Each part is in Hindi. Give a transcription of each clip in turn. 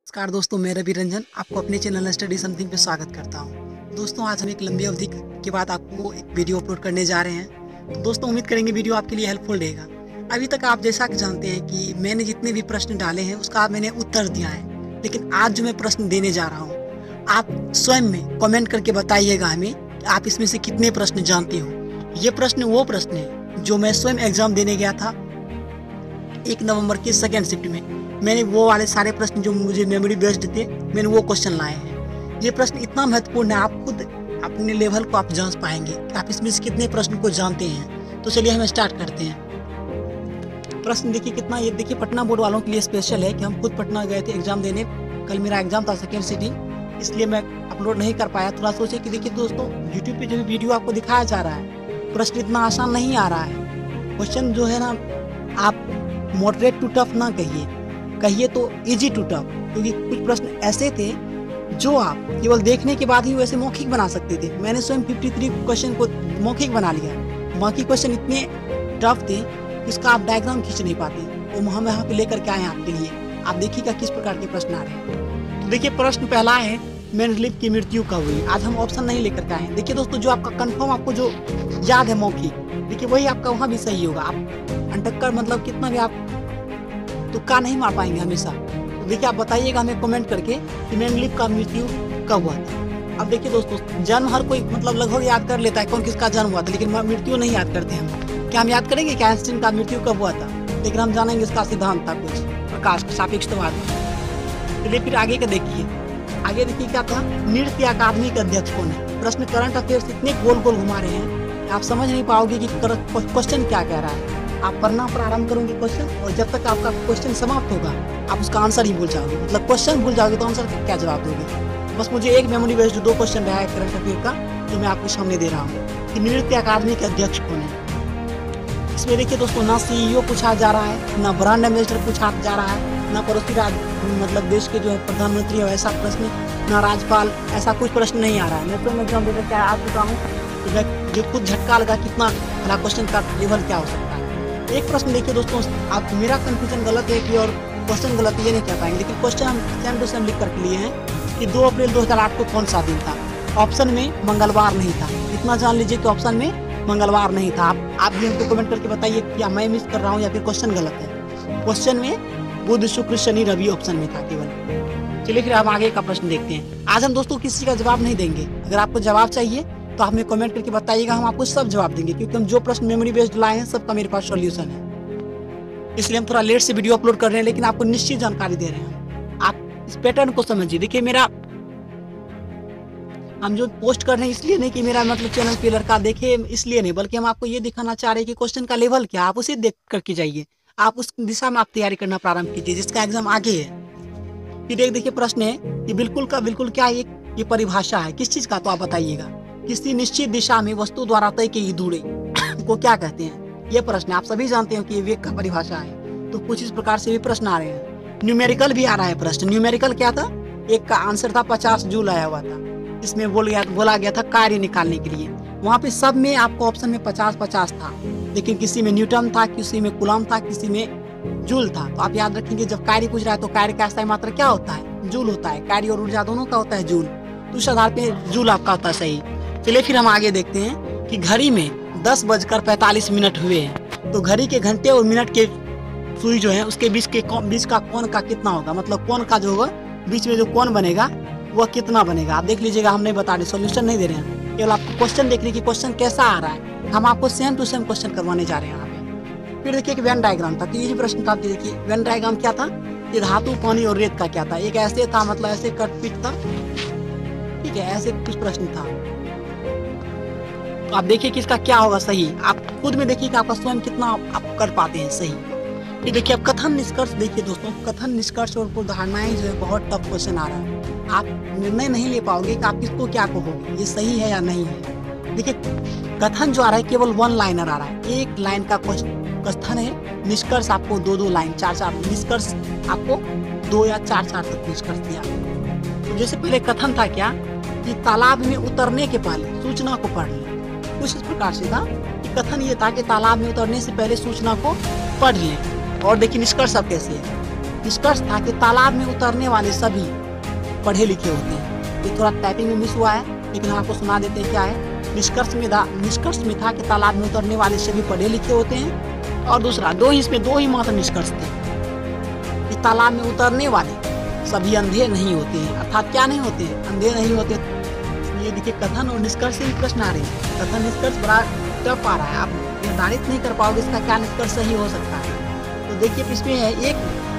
नमस्कार दोस्तों, मैं रवि रंजन आपको अपने चैनल स्टडी समथिंग पे स्वागत करता हूं। दोस्तों, आज हम एक लंबी अवधि के बाद आपको एक वीडियो अपलोड करने जा रहे हैं। तो दोस्तों, उम्मीद करेंगे वीडियो आपके लिए हेल्पफुल रहेगा। अभी तक आप जैसा कि जानते हैं कि मैंने जितने भी प्रश्न डाले हैं उसका मैंने उत्तर दिया है, लेकिन आज जो मैं प्रश्न देने जा रहा हूँ आप स्वयं में कॉमेंट करके बताइएगा हमें कि आप इसमें से कितने प्रश्न जानते हो। ये प्रश्न वो प्रश्न है जो मैं स्वयं एग्जाम देने गया था 1 नवंबर की सेकेंड शिफ्ट में। मैंने वो वाले सारे प्रश्न जो मुझे मेमोरी बेस्ड थे, मैंने वो क्वेश्चन लाए हैं। ये प्रश्न इतना महत्वपूर्ण है, आप खुद अपने लेवल को आप जांच पाएंगे कि आप इसमें से कितने प्रश्न को जानते हैं। तो चलिए हम स्टार्ट करते हैं। प्रश्न देखिए कितना, ये देखिए पटना बोर्ड वालों के लिए स्पेशल है कि हम खुद पटना गए थे एग्जाम देने। कल मेरा एग्जाम था सेकेंड सिटिंग, इसलिए मैं अपलोड नहीं कर पाया। थोड़ा सोचे कि देखिए दोस्तों, यूट्यूब पे जो वीडियो आपको दिखाया जा रहा है प्रश्न इतना आसान नहीं आ रहा है। क्वेश्चन जो है ना, आप मॉडरेट टू टफ ना कहिए तो इजी टू टफ, क्योंकि कुछ प्रश्न ऐसे थे जो आप केवल देखने के बाद ही वैसे मौखिक बना सकते थे। मैंने स्वयं 53 क्वेश्चन को मौखिक बना लिया। बाकी क्वेश्चन इतने टफ थे इसका आप डायग्राम खींच नहीं पाते। वो हम यहाँ पे लेकर के आए हैं आपके लिए। आप देखिएगा किस प्रकार के प्रश्न आ रहे हैं। तो देखिए प्रश्न पहला है, मेंडलीव की मृत्यु कब हुई। आज हम ऑप्शन नहीं लेकर के आए हैं। देखिए दोस्तों, जो आपका कंफर्म आपको जो याद है मौखिक, देखिए वही आपका वहाँ भी सही होगा। आप अंटक्कर मतलब कितना भी आप तुक्का नहीं मार पाएंगे हमेशा। तो देखिए आप बताइएगा हमें कमेंट करके कि मेंडलीव का मृत्यु कब हुआ था। अब देखिए दोस्तों, जन्म हर कोई मतलब लगभग याद कर लेता है कौन किसका जन्म हुआ था, लेकिन मृत्यु नहीं याद करते हम। क्या हम याद करेंगे कि आइंस्टीन का मृत्यु कब हुआ था? लेकिन हम जानेंगे इसका सिद्धांत था कुछ प्रकाश सापेक्षतावाद। चलिए फिर आगे का देखिए। आगे देखिए क्या था, नृत्य अकादमी के अध्यक्ष कौन है। प्रश्न करंट अफेयर्स इतने गोल गोल घुमा रहे हैं आप समझ नहीं पाओगे कि क्वेश्चन क्या कह रहा है। आप पढ़ना प्रारंभ करोगे क्वेश्चन, और जब तक आपका क्वेश्चन समाप्त होगा आप उसका आंसर ही भूल जाओगे। मतलब क्वेश्चन भूल जाओगे तो आंसर का क्या जवाब दोगे। बस मुझे एक मेमोरी बेस्ड 2 क्वेश्चन रहा है करंट अफेयर का, जो मैं आपके सामने दे रहा हूँ कि नृत्य अकादमी के अध्यक्ष कौन है। इसमें देखिए दोस्तों, ना सीईओ पूछा जा रहा है, ना ब्रांड एम्बेसडर पूछा जा रहा है, ना पड़ोसी मतलब देश के जो है प्रधानमंत्री है ऐसा प्रश्न, ना राज्यपाल, ऐसा कुछ प्रश्न नहीं आ रहा है। मैं तो एग्जाम देकर क्या आ चुका हूँ, जो खुद झटका लगा कितना बड़ा क्वेश्चन का लेवल क्या हो सकता है। एक प्रश्न देखिए दोस्तों, आप मेरा कंफ्यूजन गलत है कि और क्वेश्चन गलत ये नहीं कह पाएंगे, लेकिन क्वेश्चन हम सेम टू सेम लिख करके लिए हैं कि 2 अप्रैल 2008 को कौन सा दिन था। ऑप्शन में मंगलवार नहीं था, इतना जान लीजिए कि ऑप्शन में मंगलवार नहीं था। आप भी हमको कमेंट करके बताइए क्या मैं मिस कर रहा हूँ या फिर क्वेश्चन गलत है। क्वेश्चन में बुध शुक्र शनि रवि ऑप्शन में था केवल। चलिए फिर हम आगे का प्रश्न देखते हैं। आज हम दोस्तों किसी का जवाब नहीं देंगे। अगर आपको जवाब चाहिए तो आप हमें कमेंट करके बताइएगा, हम आपको सब जवाब देंगे, क्योंकि हम जो प्रश्न मेमोरी बेस्ड लाए हैं सबका मेरे पास सॉल्यूशन है। इसलिए हम थोड़ा लेट से वीडियो अपलोड कर रहे हैं, लेकिन आपको निश्चित जानकारी दे रहे हैं। आप इस पैटर्न को समझिए। देखिए मेरा हम जो पोस्ट कर रहे हैं इसलिए नहीं कि मेरा मतलब चैनल पे लड़का देखे, इसलिए नहीं, बल्कि हम आपको ये दिखाना चाह रहे हैं कि क्वेश्चन का लेवल क्या, आप उसे देख करके जाइए। आप उस दिशा में आप तैयारी करना प्रारंभ कीजिए जिसका एग्जाम आगे है। फिर एक देखिए प्रश्न है कि बिल्कुल का बिल्कुल क्या ये परिभाषा है किस चीज का, तो आप बताइएगा। किसी निश्चित दिशा में वस्तु द्वारा तय की दूरी को क्या कहते हैं। ये प्रश्न आप सभी जानते हो कि ये वेग का परिभाषा है। तो कुछ इस प्रकार से भी प्रश्न आ रहे हैं। न्यूमेरिकल भी आ रहा है प्रश्न। न्यूमेरिकल क्या था, एक का आंसर था 50 जूल आया हुआ था। इसमें बोला गया था कार्य निकालने के लिए। वहाँ पे सब में आपको ऑप्शन में 50-50 था, लेकिन किसी में न्यूटन था, किसी में कूलम था, किसी में जूल था। तो आप याद रखेंगे जब कार्य पूछ रहा है तो कार्य का स्थायी मात्रा क्या होता है, जूल होता है। कार्य और ऊर्जा दोनों का होता है जूल, तो उस आधार पे जूल आपका होता है सही। चलिए फिर हम आगे देखते हैं कि घड़ी में 10:45 हुए हैं, तो घड़ी के घंटे और मिनट के सुई जो है उसके बीच का कोण का कितना होगा। मतलब कोण का जो होगा बीच में जो कोण बनेगा वह कितना बनेगा। आप देख लीजिएगा, हम नहीं बता रहे, सॉल्यूशन नहीं दे रहे हैं, केवल आपको क्वेश्चन देख रहे कि क्वेश्चन कैसा आ रहा है। हम आपको सेम टू सेम क्वेश्चन करवाने जा रहे हैं यहाँ पे। फिर देखिए कि वेन डायग्राम था, तो ये प्रश्न था। देखिए वेन डायग्राम क्या था, ये धातु पानी और रेत का क्या था। एक ऐसे था, मतलब ऐसे कट पिट था, ठीक है, ऐसे कुछ प्रश्न था। तो आप देखिए कि इसका क्या होगा सही। आप खुद में देखिए कि आपका स्वयं कितना आप कर पाते हैं सही। फिर देखिए अब कथन निष्कर्ष देखिए दोस्तों, कथन निष्कर्ष और धारणाएं जो है बहुत टफ क्वेश्चन आ रहा है। आप निर्णय नहीं ले पाओगे कि आप किसको क्या कहोगे, ये सही है या नहीं है। देखिए कथन जो आ रहा है केवल 1 लाइनर आ रहा है, एक लाइन का कथन है। निष्कर्ष आपको 2-2 लाइन 4-4 निष्कर्ष आपको 2 या 4-4 तक निष्कर्ष दिया। तो जैसे पहले कथन था क्या कि तालाब में उतरने के पहले सूचना को पढ़ लें। कुछ इस प्रकार से था कि कथन ये था कि तालाब में उतरने से पहले सूचना को पढ़ लें। और देखिए निष्कर्ष अब कैसे है, निष्कर्ष था कि तालाब में उतरने वाले सभी पढ़े लिखे होते हैं। ये थोड़ा टाइपिंग में मिस हुआ है, लेकिन हम आपको सुना देते हैं क्या है। निष्कर्ष में था कि तालाब में उतरने वाले सभी पढ़े लिखे होते हैं। और दूसरा इसमें दो ही मात्र निष्कर्ष थे कि तालाब में उतरने वाले सभी अंधे नहीं होते हैं। अर्थात क्या नहीं होते हैं? अंधे नहीं होते। ये देखिए कथन और निष्कर्ष से प्रश्न आ रहे हैं। कथन निष्कर्ष बड़ा टफ आ रहा है, आप निर्धारित नहीं कर पाओगे इसका क्या निष्कर्ष सही हो सकता है। तो देखिए इसमें है एक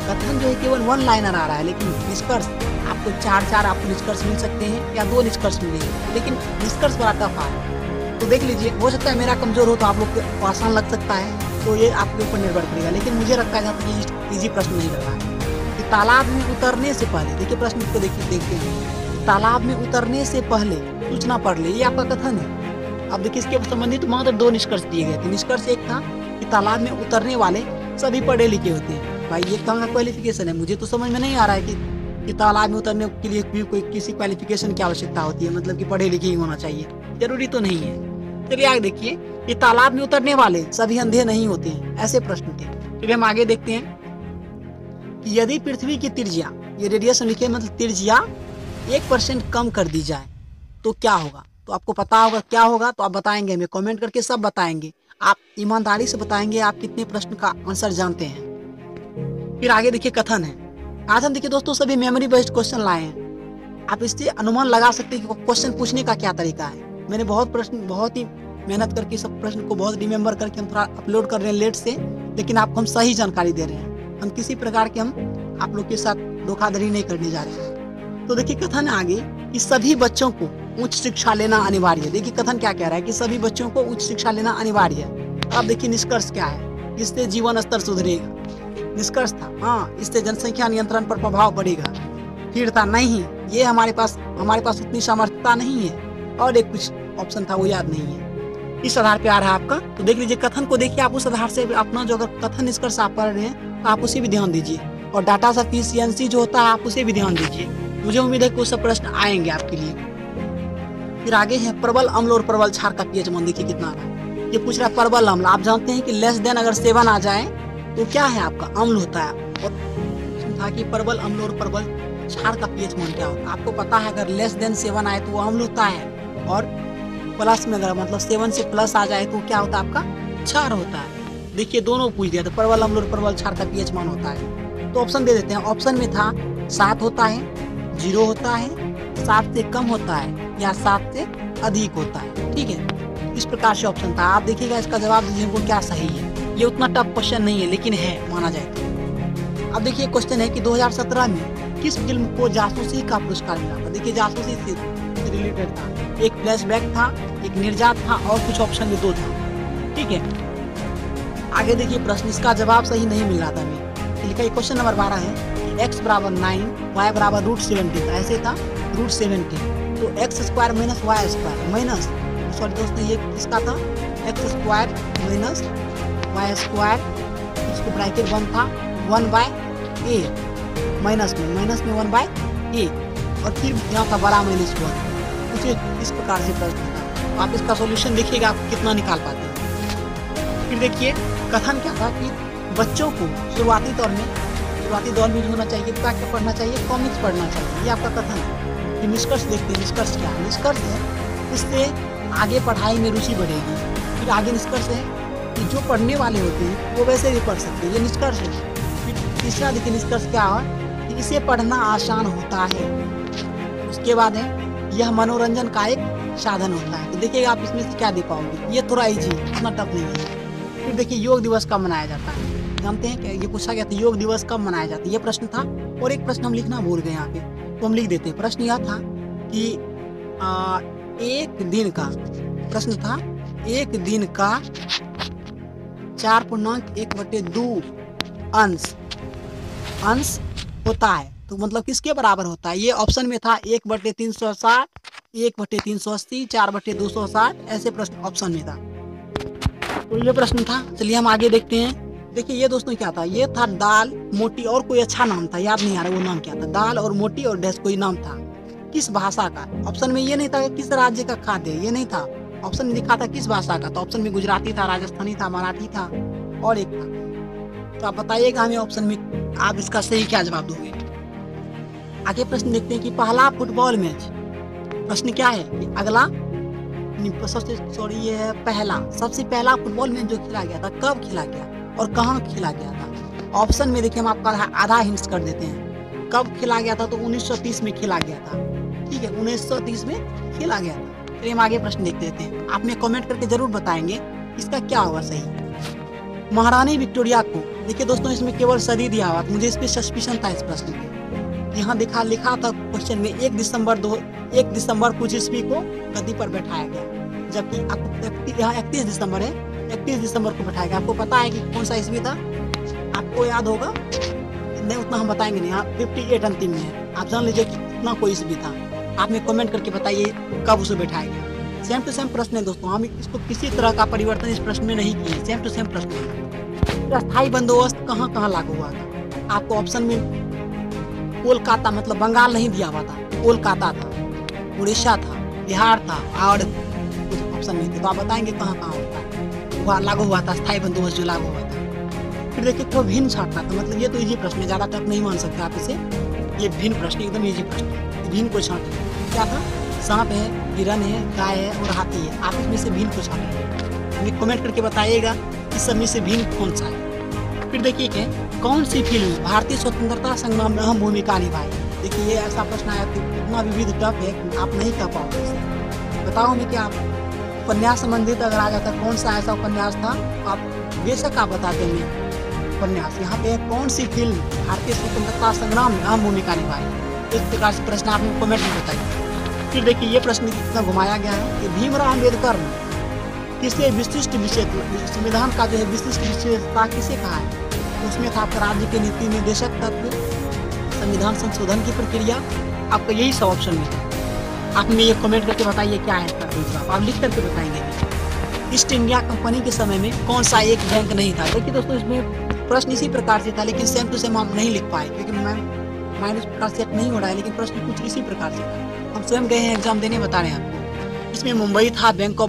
कथन जो है केवल वन लाइनर आ रहा है, लेकिन निष्कर्ष आपको चार आपको निष्कर्ष मिल सकते हैं या 2 निष्कर्ष मिलेंगे, लेकिन निष्कर्ष बड़ा टफ आ रहा है। तो देख लीजिए, हो सकता है मेरा कमजोर हो तो आप लोग को आसान लग सकता है, तो ये आपके ऊपर निर्भर करेगा। लेकिन मुझे लगता है कि ये इजी प्रश्न नहीं लग रहा है। कि तालाब में उतरने से पहले, देखिए प्रश्न को देखते हैं, तालाब में उतरने से पहले सूचना पढ़ ले, ये आपका कथन है। अब देखिए इसके संबंधित मात्र 2 निष्कर्ष दिए गए थे। निष्कर्ष एक था कि तालाब में उतरने वाले सभी पढ़े लिखे होते हैं। भाई ये कहाँ का क्वालिफिकेशन है? मुझे तो समझ में नहीं आ रहा है कि तालाब में उतरने के लिए भी कोई किसी क्वालिफिकेशन की आवश्यकता होती है, मतलब कि पढ़े लिखे ही होना चाहिए, जरूरी तो नहीं है। चलिए आगे देखिए, कि तालाब में उतरने वाले सभी अंधे नहीं होते हैं, ऐसे प्रश्न थे। चलिए हम आगे देखते हैं कि यदि पृथ्वी की त्रिज्या, ये रेडियस लिखे मतलब त्रिज्या 1% कम कर दी जाए तो क्या होगा? तो आपको पता होगा क्या होगा, तो आप बताएंगे, हमें कमेंट करके सब बताएंगे। आप ईमानदारी से बताएंगे आप कितने प्रश्न का आंसर जानते हैं। फिर आगे देखिए कथन है। आज हम देखिए दोस्तों सभी मेमोरी बेस्ड क्वेश्चन लाए हैं। आप इससे अनुमान लगा सकते हैं कि क्वेश्चन पूछने का क्या तरीका है। मैंने बहुत ही मेहनत करके सब प्रश्न को बहुत रिमेम्बर करके हम थोड़ा अपलोड कर रहे हैं लेट से, लेकिन आपको हम सही जानकारी दे रहे हैं। हम किसी प्रकार के हम आप लोग के साथ धोखाधड़ी नहीं करने जा रहे हैं। तो देखिए कथन आगे कि सभी बच्चों को उच्च शिक्षा लेना अनिवार्य है। देखिए कथन क्या कह रहा है कि सभी बच्चों को उच्च शिक्षा लेना अनिवार्य है। अब देखिए निष्कर्ष क्या है, इससे जीवन स्तर सुधरेगा। निष्कर्ष था हाँ, इससे जनसंख्या नियंत्रण पर प्रभाव पड़ेगा। फिर था नहीं, ये हमारे पास उतनी सामर्थ्यता नहीं है। और एक कुछ ऑप्शन था वो याद नहीं है। इस आधार पे आ रहा है आपका। तो देख लीजिए कथन को देखिए, आप उस आधार से अपना जो अगर कथन निष्कर्ष आप पढ़ रहे हैं तो आप उसे भी ध्यान दीजिए, और डाटा सफिशिएंसी जो होता है आप उसे भी ध्यान दीजिए। मुझे उम्मीद है कि वो सब प्रश्न आएंगे आपके लिए। फिर आगे है प्रबल अम्ल और प्रबल क्षार का पीएच मान देखिए कितना रहा है। ये पूछ रहा है प्रबल अम्ल। आप जानते हैं कि लेस देन अगर 7 आ जाए तो क्या है आपका? अम्ल होता है। और था कि प्रबल अम्ल और प्रबल क्षार का पीएच मान क्या होता है? आपको पता है अगर लेस देन 7 आए तो वो अम्ल होता है, और प्लस में अगर मतलब 7 से प्लस आ जाए तो क्या होता है आपका? क्षार होता है। देखिए दोनों पूछ दिया, तो प्रबल अम्ल और प्रबल क्षार का पीएच मान होता है। तो ऑप्शन दे देते हैं। ऑप्शन में था 7 होता है, 0 होता है, 7 से कम होता है, या 7 से अधिक होता है। ठीक है, इस प्रकार से ऑप्शन था। आप देखिएगा इसका जवाब दीजिए को क्या सही है। ये उतना टफ क्वेश्चन नहीं है, लेकिन है माना जाए तो। अब देखिए क्वेश्चन है कि 2017 में किस फिल्म को जासूसी का पुरस्कार मिला था? देखिए जासूसी से रिलेटेड था, एक फ्लैशबैक था, एक निर्जात था, और कुछ ऑप्शन में 2 था। ठीक है, आगे देखिए प्रश्न, इसका जवाब सही नहीं मिल रहा था हमें। लिखा क्वेश्चन नंबर 12 है कि x बराबर 9, y बराबर √70 था। ऐसे था √70, तो x² minus y² minus, sorry दोस्तों ये इसका था x² माइनस y², इसको ब्रैकेट 1 था 1/a, माइनस में 1/a, और फिर यहाँ था बड़ा -1। कुछ इस प्रकार से प्रश्न था। तो आप इसका सॉल्यूशन देखिएगा आप कितना निकाल पाते हैं। फिर देखिए कथन क्या था कि बच्चों को शुरुआती दौर में जो होना चाहिए क्या पढ़ना चाहिए? कॉमिक्स पढ़ना चाहिए। ये आपका कथन है। कि निष्कर्ष देखते हैं, निष्कर्ष क्या है? निष्कर्ष है इससे आगे पढ़ाई में रुचि बढ़ेगी। फिर आगे निष्कर्ष है कि जो पढ़ने वाले होते हैं वो वैसे भी पढ़ सकते हैं। ये निष्कर्ष है। फिर तीसरा देखिए निष्कर्ष क्या है कि इसे पढ़ना आसान होता है। उसके बाद है यह मनोरंजन का एक साधन होता है। तो देखिएगा आप इसमें से क्या दे पाओगे। ये थोड़ा इजी, इतना टफ नहीं है। फिर देखिए योग दिवस कब मनाया जाता है? जानते हैं क्या? ये पूछा गया था योग दिवस कब मनाया जाता है, ये प्रश्न था। और एक प्रश्न हम लिखना भूल गए यहाँ पे, तो हम लिख देते हैं। प्रश्न यह था कि एक दिन का, प्रश्न था एक दिन का 4.1/2 अंश होता है, तो मतलब किसके बराबर होता है? ये ऑप्शन में था 1/360, 1/380, 4/260, ऐसे प्रश्न ऑप्शन में था। तो ये प्रश्न था। चलिए हम आगे देखते हैं। देखिए ये दोस्तों क्या था? ये था दाल मोटी, और कोई अच्छा नाम था, याद नहीं आ रहा वो नाम क्या था। दाल और मोटी और डैश कोई नाम था। किस भाषा का? ऑप्शन में ये नहीं था किस राज्य का खाद्य, ये नहीं था। ऑप्शन में लिखा था किस भाषा का, तो ऑप्शन में गुजराती था, राजस्थानी था, मराठी था, और एक था तो आप बताइएगा हमें ऑप्शन में आप इसका सही क्या जवाब दोगे। आगे प्रश्न देखते हैं कि पहला फुटबॉल मैच, प्रश्न क्या है कि अगला सबसे सॉरी ये है पहला, सबसे पहला फुटबॉल मैच जो खेला गया था कब खेला गया और कहाँ खेला गया था। ऑप्शन में देखिए हम आपका आधा हिंट्स कर देते हैं। कब खेला गया था तो 1930 में खेला गया था, ठीक है, 1930 में खेला गया था। चलिए हम आगे प्रश्न देख लेते हैं। आप में कमेंट करके जरूर बताएंगे इसका क्या होगा सही। महारानी विक्टोरिया को, देखिए दोस्तों इसमें केवल सदी दिया हुआ, मुझे इस पर सस्पिशन था इस प्रश्न पे। यहाँ लिखा था क्वेश्चन में 1 दिसंबर कुछ ईस्वी को गद्दी पर बैठाया गया, जबकि आपको यहाँ 31 दिसंबर है, 31 दिसंबर को बैठाया गया। आपको पता है कि कौन सा ईस्वी था, आपको याद होगा नहीं, उतना हम बताएंगे नहीं। यहाँ 58 अंतिम में है, आप जान लीजिए कि उतना कोई ईस्वी था। आप में कमेंट करके बताइए कब उसे बैठाया गया। सेम टू सेम प्रश्न है दोस्तों, हम इसको किसी तरह का परिवर्तन इस प्रश्न में नहीं किए, सेम टू सेम प्रश्न है। अस्थायी बंदोबस्त कहाँ कहाँ लागू हुआ था। आपको ऑप्शन में कोलकाता मतलब बंगाल नहीं दिया हुआ था, कोलकाता था, उड़ीसा था, बिहार था और कुछ ऑप्शन नहीं थे। तो आप बताएंगे कहाँ कहाँ होता है वहाँ लागू हुआ था स्थायी बंदोबस्त जो लागू हुआ था। फिर देखिए तो भिन्न छाटना था, मतलब ये तो इजी प्रश्न है, ज़्यादा टफ नहीं मान सकते आप इसे। ये भिन्न प्रश्न एकदम इजी प्रश्न है। भिन्न को छाटना क्या था, सांप है, हिरन है, गाय है और हाथी है। आप इसमें से भिन्न को छाटेंगे, हमें कमेंट करके बताइएगा इस सब में से भिन्न कौन सा है। फिर देखिए कि कौन सी फिल्म भारतीय स्वतंत्रता संग्राम में अहम भूमिका निभाई। देखिए ये ऐसा प्रश्न आया कि इतना विविध टफ है कि आप नहीं कर पाओगे इसे। बताओ मैं क्या उपन्यास संबंधित अगर आ जाता कौन सा ऐसा उपन्यास था, आप बेशक आप बता देंगे उपन्यास। यहाँ पे कौन सी फिल्म भारतीय स्वतंत्रता संग्राम में अहम भूमिका निभाई। इस प्रकार से प्रश्न आपने कमेंट में बताइए। फिर देखिए ये प्रश्न इतना घुमाया गया है कि भीमराव अम्बेडकर ने किसे विशिष्ट विषय, संविधान का जो है विशिष्ट विशेषता किसे कहा है। उसमें था आपका राज्य के नीति निर्देशक तत्व, संविधान संशोधन की प्रक्रिया, आपका यही सब ऑप्शन में था। आप में ये कमेंट करके बताइए क्या है इसका जवाब, आप लिख करके बताएंगे। ईस्ट इंडिया कंपनी के समय में कौन सा एक बैंक नहीं था। देखिए दोस्तों इसमें प्रश्न इसी प्रकार से था, लेकिन सेम टू सेम हम नहीं लिख पाए क्योंकि माइंड इस प्रकार सेट नहीं हो रहा है, लेकिन प्रश्न कुछ इसी प्रकार से था। हम स्वयं गए हैं एग्जाम देने, बता रहे हैं आपको। इसमें मुंबई था, बैंक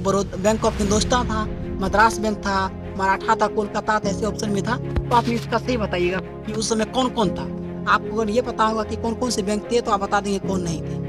ऑफ हिंदुस्तान था, मद्रास बैंक था, मराठा था, कोलकाता था, ऐसे ऑप्शन में था। तो आप इसका सही बताइएगा कि उस समय कौन कौन था। आपको अगर ये पता होगा कि कौन कौन से बैंक थे तो आप बता देंगे कौन नहीं थे।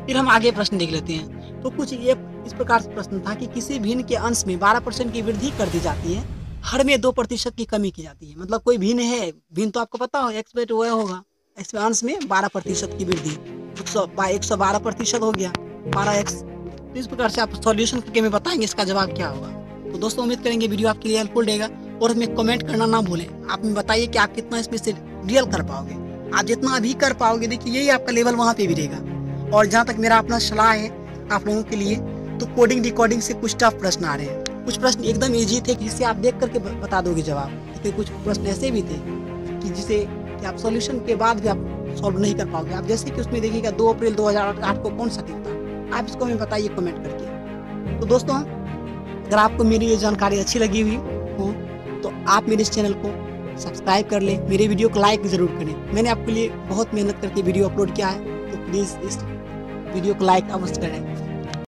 फिर हम आगे प्रश्न देख लेते हैं। तो कुछ ये इस प्रकार से प्रश्न था कि किसी भिन्न के अंश में 12% की वृद्धि कर दी जाती है, हर में 2% की कमी की जाती है। मतलब कोई भिन्न है, भिन्न तो आपको पता हो एक्सपेक्ट हुआ होगा, इसमें अंश में 12% की वृद्धि, 112% हो गया 12x। तो इस प्रकार से आप सॉल्यूशन करके हमें बताएंगे इसका जवाब क्या होगा। तो दोस्तों उम्मीद करेंगे वीडियो आपके लिए हेल्पफुल रहेगा और हमें कमेंट करना ना भूलें। आप हमें बताइए कि आप कितना इसमें से रियल कर पाओगे। आप जितना अभी कर पाओगे देखिए यही आपका लेवल वहाँ पे भी रहेगा। और जहाँ तक मेरा अपना सलाह है आप लोगों के लिए, तो कोडिंग डिकोडिंग से कुछ टफ प्रश्न आ रहे हैं। कुछ प्रश्न एकदम ईजी थे जिससे आप देख करके बता दोगे जवाब, लेकिन कुछ प्रश्न ऐसे भी थे कि जिसे कि आप सॉल्यूशन के बाद भी आप सॉल्व नहीं कर पाओगे। आप जैसे कि उसमें देखिएगा 2 अप्रैल 2008 को कौन सा दिन था, आप इसको हमें बताइए कमेंट करके। तो दोस्तों अगर आपको मेरी ये जानकारी अच्छी लगी हुई हो तो आप मेरे इस चैनल को सब्सक्राइब कर लें, मेरे वीडियो को लाइक ज़रूर करें। मैंने आपके लिए बहुत मेहनत करके वीडियो अपलोड किया है, तो प्लीज़ इस वीडियो को लाइक अवश्य करें।